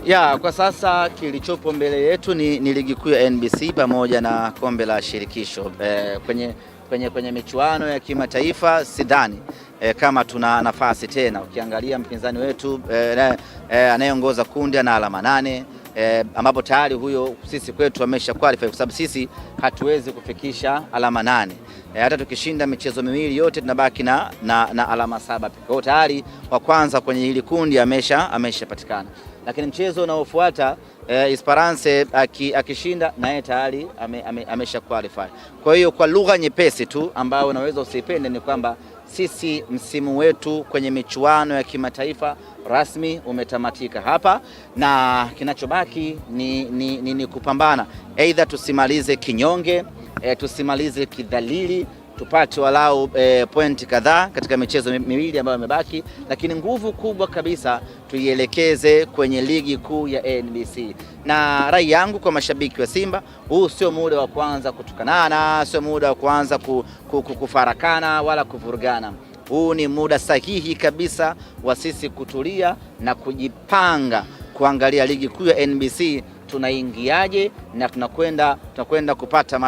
Ya, kwa sasa kilichopo mbele yetu ni ligi kuu ya NBC pamoja na kombe la shirikisho. Kwenye michuano ya kimataifa sidhani kama tuna nafasi tena. Ukiangalia mpinzani wetu anayeongoza kundi ana alama 8, ambapo tayari huyo sisi kwetu amesha qualify kwa sababu sisi hatuwezi kufikisha alama 8. Hata tukishinda michezo miwili yote tunabaki na alama 7. Kwa hiyo tayari wa kwanza kwenye hili kundi ameshapatikana. Lakini mchezo unaofuata Esperance akishinda naye tayari amesha qualify. Kwa hiyo kwa lugha nyepesi tu ambayo unaweza usipende ni kwamba sisi msimu wetu kwenye michuano ya kimataifa rasmi umetamatika hapa, na kinachobaki ni kupambana, aidha tusimalize kinyonge, tusimalize kidhalili, tupate walau pointi kadhaa katika michezo miwili ambayo imebaki, lakini nguvu kubwa kabisa tuielekeze kwenye ligi kuu ya NBC. Na rai yangu kwa mashabiki wa Simba, huu sio muda wa kuanza kutukanana, sio muda wa kuanza kufarakana wala kuvurugana. Huu ni muda sahihi kabisa wa sisi kutulia na kujipanga kuangalia ligi kuu ya NBC tunaingiaje na tunakwenda kupata